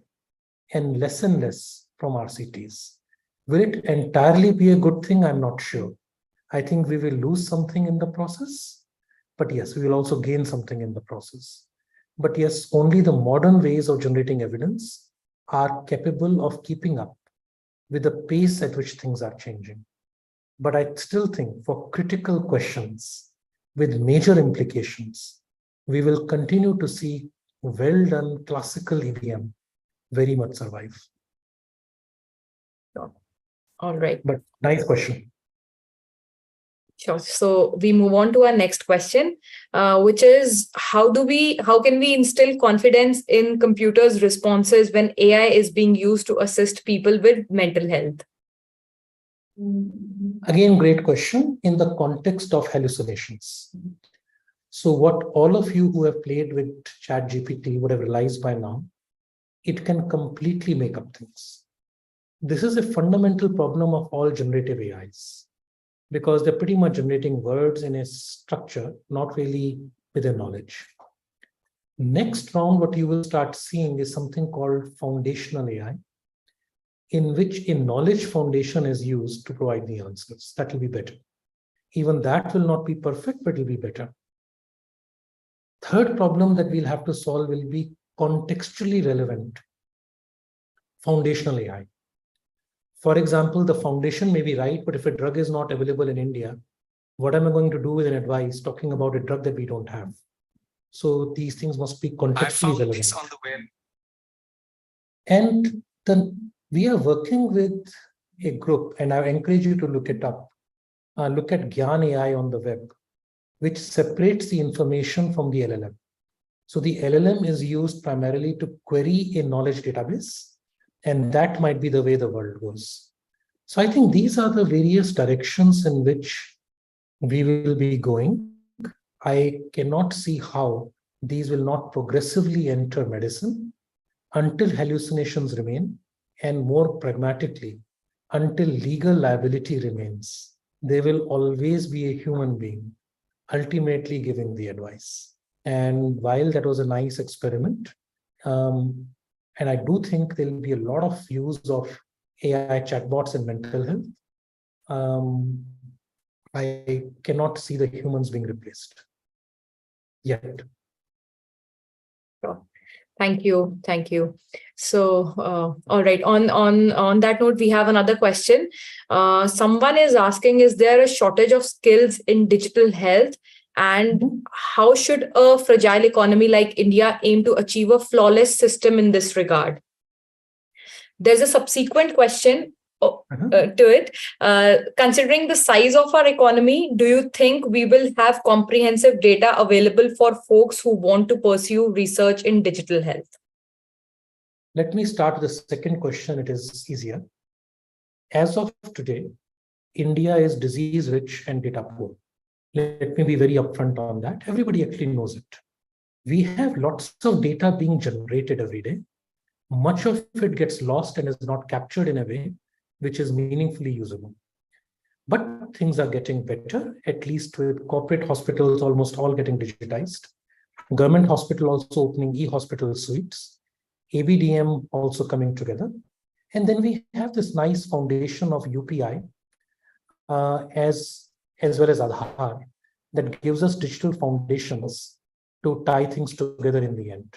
and less from RCTs. Will it entirely be a good thing? I'm not sure. I think we will lose something in the process, but yes, we will also gain something in the process. But yes, only the modern ways of generating evidence are capable of keeping up with the pace at which things are changing. But I still think for critical questions with major implications, we will continue to see well-done classical EBM very much survive. All right. But nice question. Sure. So we move on to our next question, which is how can we instill confidence in computers' responses when AI is being used to assist people with mental health? Again, great question in the context of hallucinations. So what all of you who have played with ChatGPT would have realized by now, it can completely make up things. This is a fundamental problem of all generative AIs, because they're pretty much generating words in a structure, not really with a knowledge. Next round, what you will start seeing is something called foundational AI, in which a knowledge foundation is used to provide the answers. That will be better. Even that will not be perfect, but it will be better. Third problem that we'll have to solve will be contextually relevant foundational AI. For example, the foundation may be right, but if a drug is not available in India, what am I going to do with an advice talking about a drug that we don't have? So these things must be contextually relevant. This on the web. And then we are working with a group, and I encourage you to look it up. Look at Gyan AI on the web, which separates the information from the LLM. So the LLM is used primarily to query a knowledge database, and that might be the way the world goes. So I think these are the various directions in which we will be going. I cannot see how these will not progressively enter medicine until hallucinations remain, and more pragmatically, until legal liability remains. There will always be a human being ultimately giving the advice. And while that was a nice experiment, and I do think there will be a lot of use of AI chatbots in mental health, I cannot see the humans being replaced yet. Sure. Thank you. Thank you. So, all right. On that note, we have another question. Someone is asking, is there a shortage of skills in digital health? And how should a fragile economy like India aim to achieve a flawless system in this regard? There's a subsequent question to it. Considering the size of our economy, do you think we will have comprehensive data available for folks who want to pursue research in digital health? Let me start with the second question. It is easier. As of today, India is disease rich and data poor. Let me be very upfront on that. Everybody actually knows it. We have lots of data being generated every day. Much of it gets lost and is not captured in a way which is meaningfully usable. But things are getting better, at least with corporate hospitals almost all getting digitized. Government hospital also opening e-hospital suites. ABDM also coming together. And then we have this nice foundation of UPI as well as Aadhaar that gives us digital foundations to tie things together in the end.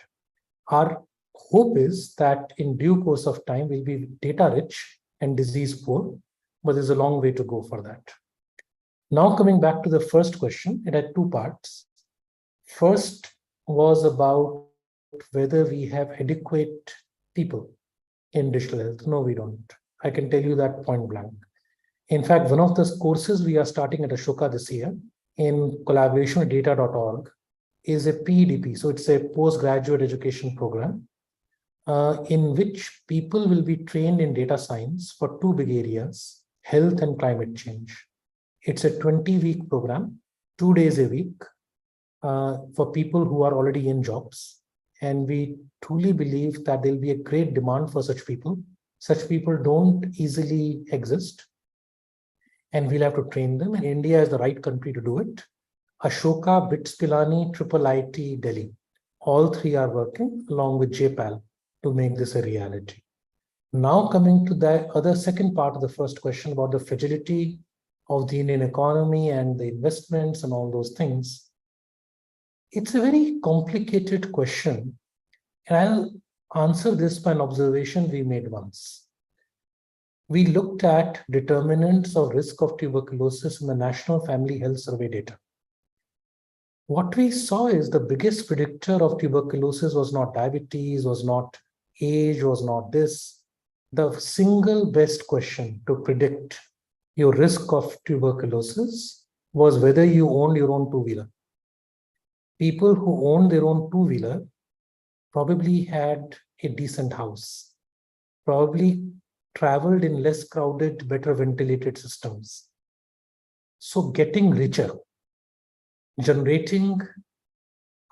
Our hope is that in due course of time, we'll be data rich and disease poor, but there's a long way to go for that. Now, coming back to the first question, it had two parts. First was about whether we have adequate people in digital health. No, we don't. I can tell you that point blank. In fact, one of the courses we are starting at Ashoka this year in collaboration with data.org is a PEDP. So it's a postgraduate education program in which people will be trained in data science for two big areas, health and climate change. It's a 20-week program, 2 days a week for people who are already in jobs. And we truly believe that there'll be a great demand for such people. Such people don't easily exist. And we'll have to train them. And India is the right country to do it. Ashoka, BITS Pilani, IIIT, Delhi. All three are working along with JPAL to make this a reality. Now coming to the other second part of the first question about the fragility of the Indian economy and the investments and all those things. It's a very complicated question. And I'll answer this by an observation we made once. We looked at determinants of risk of tuberculosis in the National Family Health Survey data. What we saw is the biggest predictor of tuberculosis was not diabetes, was not age, was not this. The single best question to predict your risk of tuberculosis was whether you owned your own two-wheeler. People who owned their own two-wheeler probably had a decent house, probably traveled in less crowded, better ventilated systems. So getting richer, generating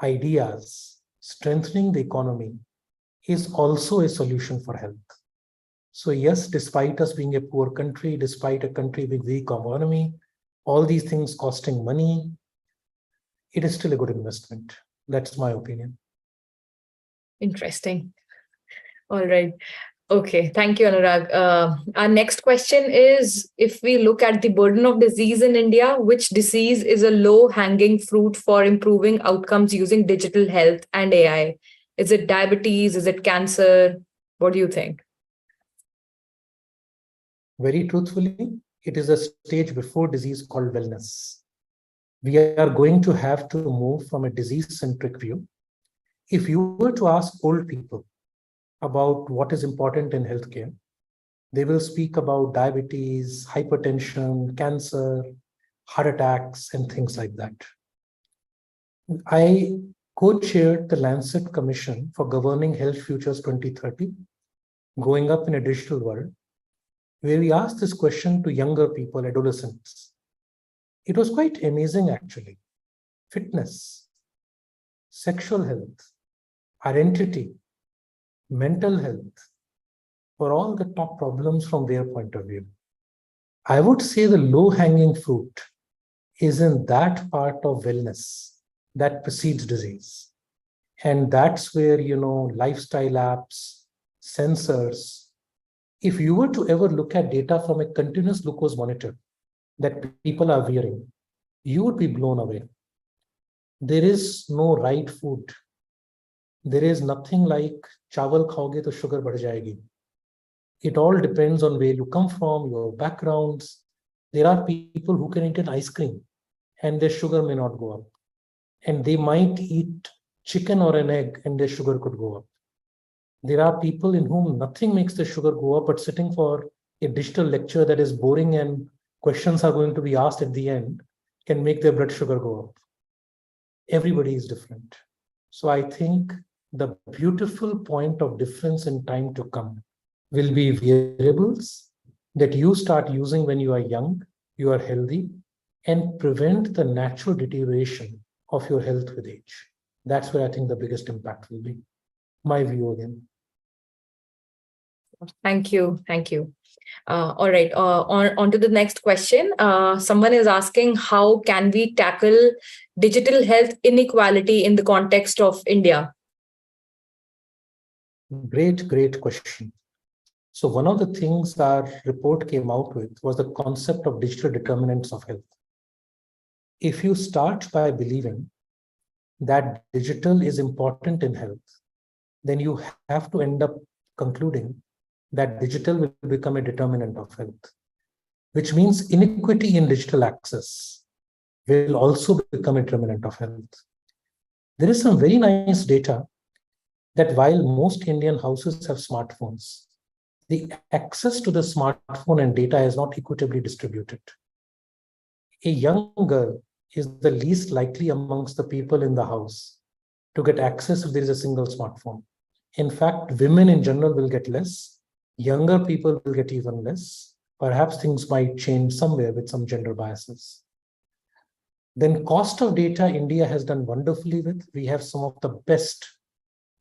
ideas, strengthening the economy is also a solution for health. So yes, despite us being a poor country, despite a country with weak economy, all these things costing money, it is still a good investment. That's my opinion. Interesting. All right. Okay. Thank you, Anurag. Our next question is, if we look at the burden of disease in India, which disease is a low-hanging fruit for improving outcomes using digital health and AI? Is it diabetes? Is it cancer? What do you think? Very truthfully, it is a stage before disease called wellness. We are going to have to move from a disease-centric view. If you were to ask old people about what is important in healthcare, they will speak about diabetes, hypertension, cancer, heart attacks, and things like that. I co-chaired the Lancet Commission for Governing Health Futures 2030, growing up in a digital world, where we asked this question to younger people, adolescents. It was quite amazing, actually. Fitness, sexual health, identity, mental health were all the top problems from their point of view. I would say the low-hanging fruit is in that part of wellness that precedes disease. And that's where, lifestyle apps, sensors. If you were to ever look at data from a continuous glucose monitor that people are wearing, you would be blown away. There is no right food. There is nothing like chawal khaoge to sugar badh jayegi. It all depends on where you come from, your backgrounds. There are people who can eat an ice cream and their sugar may not go up. And they might eat chicken or an egg and their sugar could go up. There are people in whom nothing makes the sugar go up, but sitting for a digital lecture that is boring and questions are going to be asked at the end can make their blood sugar go up. Everybody is different. So I think the beautiful point of difference in time to come will be variables that you start using when you are young, you are healthy, and prevent the natural deterioration of your health with age. That's where I think the biggest impact will be. My view again. Thank you. Thank you. All right. On to the next question. Someone is asking, how can we tackle digital health inequality in the context of India? Great question. So one of the things our report came out with was the concept of digital determinants of health. If you start by believing that digital is important in health, then you have to end up concluding that digital will become a determinant of health, which means inequity in digital access will also become a determinant of health. There is some very nice data that while most Indian houses have smartphones, the access to the smartphone and data is not equitably distributed. A young girl is the least likely amongst the people in the house to get access if there is a single smartphone. In fact, women in general will get less, younger people will get even less. Perhaps things might change somewhere with some gender biases. Then cost of data, India has done wonderfully with. We have some of the best,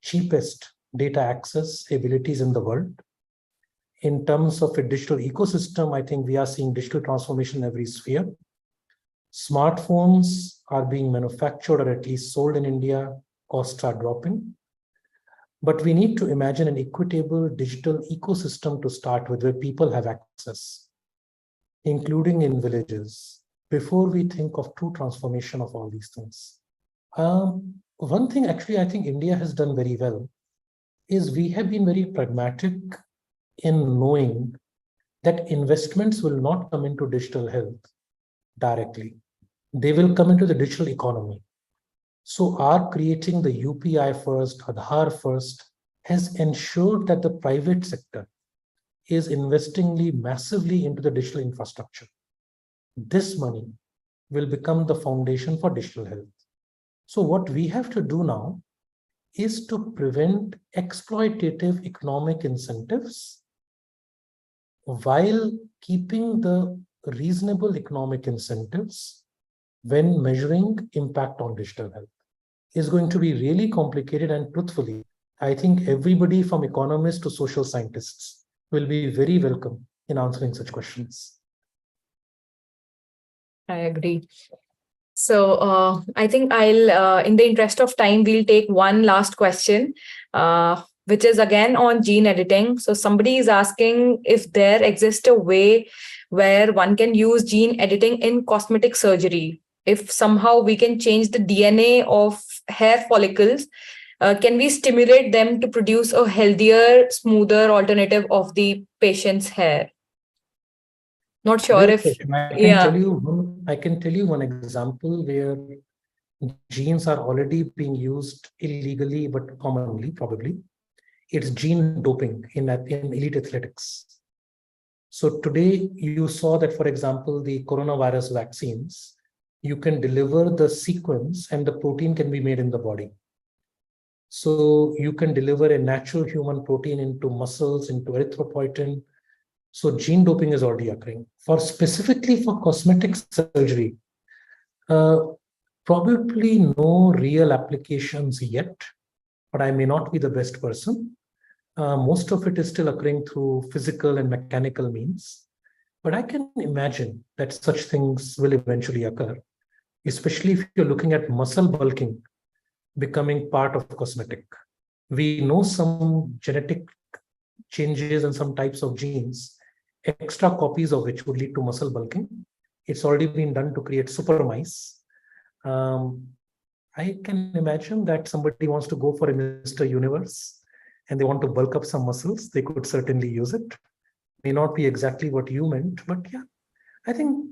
cheapest data access abilities in the world. In terms of a digital ecosystem, I think we are seeing digital transformation in every sphere. Smartphones are being manufactured or at least sold in India. Costs are dropping. But we need to imagine an equitable digital ecosystem to start with, where people have access, including in villages, before we think of true transformation of all these things. One thing actually I think India has done very well is we have been very pragmatic in knowing that investments will not come into digital health directly. They will come into the digital economy. So our creating the UPI first, Aadhaar first, has ensured that the private sector is investing massively into the digital infrastructure. This money will become the foundation for digital health. So what we have to do now is to prevent exploitative economic incentives while keeping the reasonable economic incentives when measuring impact on digital health. Is going to be really complicated, and truthfully, I think everybody from economists to social scientists will be very welcome in answering such questions. I agree. So I think in the interest of time, we'll take one last question, which is again on gene editing. So somebody is asking if there exists a way where one can use gene editing in cosmetic surgery. If somehow we can change the DNA of hair follicles, can we stimulate them to produce a healthier, smoother alternative of the patient's hair? Not sure Great if, question. I can tell you one example where genes are already being used illegally, but commonly, probably. It's gene doping in elite athletics. So today you saw that, for example, the coronavirus vaccines, you can deliver the sequence and the protein can be made in the body. So you can deliver a natural human protein into muscles, into erythropoietin. So gene doping is already occurring. Specifically for cosmetic surgery, probably no real applications yet, but I may not be the best person. Most of it is still occurring through physical and mechanical means. But I can imagine that such things will eventually occur, especially if you're looking at muscle bulking becoming part of cosmetic. We know some genetic changes and some types of genes, extra copies of which would lead to muscle bulking. It's already been done to create super mice. I can imagine that somebody wants to go for a Mr. Universe and they want to bulk up some muscles, they could certainly use it. May not be exactly what you meant, but yeah, I think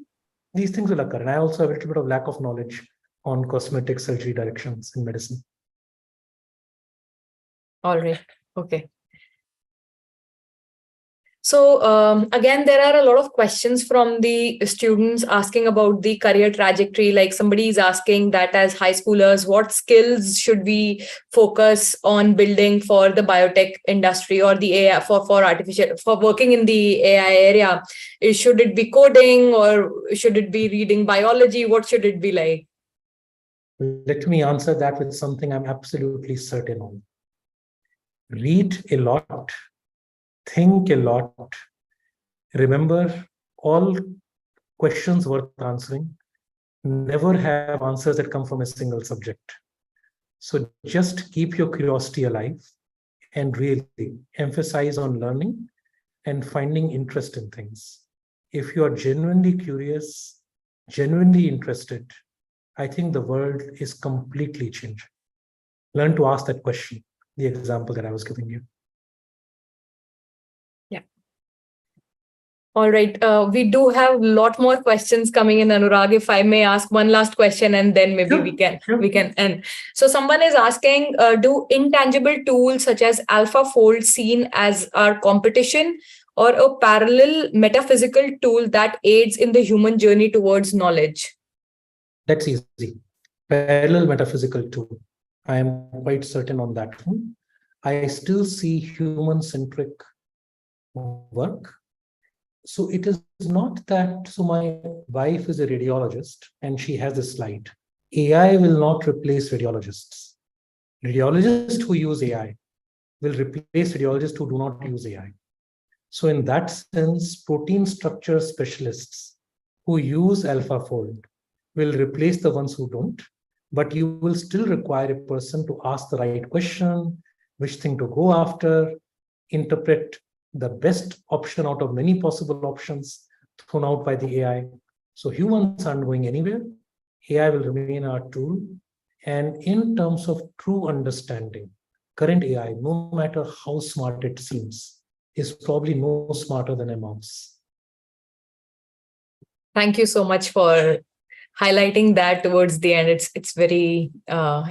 these things will occur. And I also have a little bit of lack of knowledge on cosmetic surgery directions in medicine. All right. Okay. So again, there are a lot of questions from the students asking about the career trajectory. Like somebody is asking that as high schoolers, what skills should we focus on building for the biotech industry or the AI for working in the AI area? Should it be coding or should it be reading biology? What should it be like? Let me answer that with something I'm absolutely certain on. Read a lot. Think a lot. Remember, all questions worth answering never have answers that come from a single subject. So just keep your curiosity alive and really emphasize on learning and finding interest in things. If you are genuinely curious, genuinely interested, I think the world is completely changing. Learn to ask that question, the example that I was giving you. All right. We do have a lot more questions coming in, Anurag. If I may ask one last question, and then maybe we can end. So someone is asking, do intangible tools such as AlphaFold seen as our competition or a parallel metaphysical tool that aids in the human journey towards knowledge? That's easy. Parallel metaphysical tool. I am quite certain on that one. I still see human-centric work. So it is not that, so my wife is a radiologist and she has a slide. AI will not replace radiologists. Radiologists who use AI will replace radiologists who do not use AI. So in that sense, protein structure specialists who use AlphaFold will replace the ones who don't, but you will still require a person to ask the right question, which thing to go after, interpret the best option out of many possible options thrown out by the AI. So humans aren't going anywhere. AI will remain our tool. And in terms of true understanding, current AI, no matter how smart it seems, is probably no smarter than a mouse. Thank you so much for highlighting that towards the end. It's very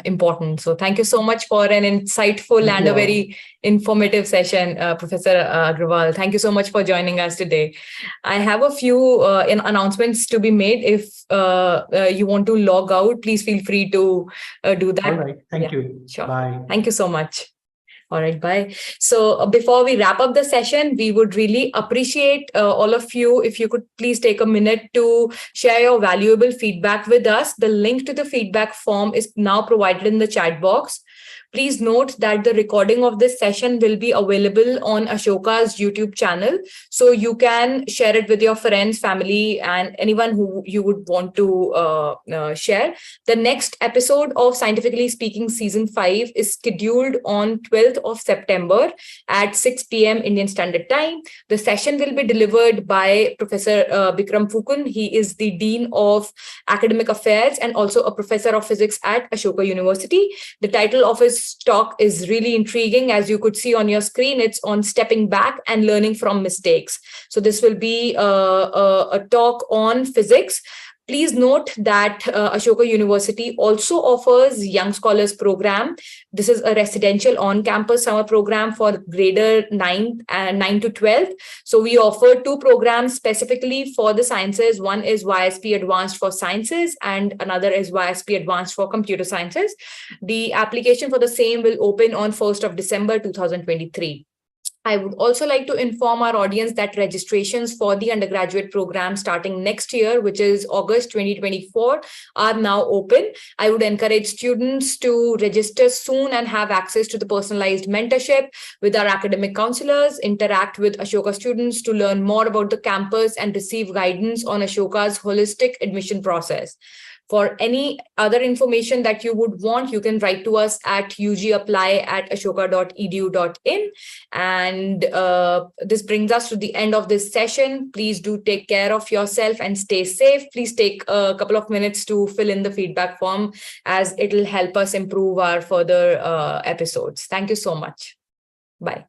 important. So thank you so much for an insightful and a very informative session, Professor Agrawal. Thank you so much for joining us today. I have a few announcements to be made. If you want to log out, please feel free to do that. All right. Thank you. Sure. Bye. Thank you so much. All right, bye. So before we wrap up the session, we would really appreciate all of you if you could please take a minute to share your valuable feedback with us. The link to the feedback form is now provided in the chat box. Please note that the recording of this session will be available on Ashoka's YouTube channel. So you can share it with your friends, family, and anyone who you would want to share. The next episode of Scientifically Speaking Season 5 is scheduled on 12th of September at 6 p.m. Indian Standard Time. The session will be delivered by Professor Bikram Phukun. He is the Dean of Academic Affairs and also a Professor of Physics at Ashoka University. The title of his talk is really intriguing. As you could see on your screen, it's on stepping back and learning from mistakes. So this will be a talk on physics. Please note that Ashoka University also offers Young Scholars Program. This is a residential on-campus summer program for grader 9 to 12. So we offer two programs specifically for the sciences. One is YSP Advanced for Sciences and another is YSP Advanced for Computer Sciences. The application for the same will open on 1st of December 2023. I would also like to inform our audience that registrations for the undergraduate program starting next year, which is August 2024, are now open. I would encourage students to register soon and have access to the personalized mentorship with our academic counselors, interact with Ashoka students to learn more about the campus and receive guidance on Ashoka's holistic admission process. For any other information that you would want, you can write to us at ugapply@ashoka.edu.in. And this brings us to the end of this session. Please do take care of yourself and stay safe. Please take a couple of minutes to fill in the feedback form as it will help us improve our further episodes. Thank you so much. Bye.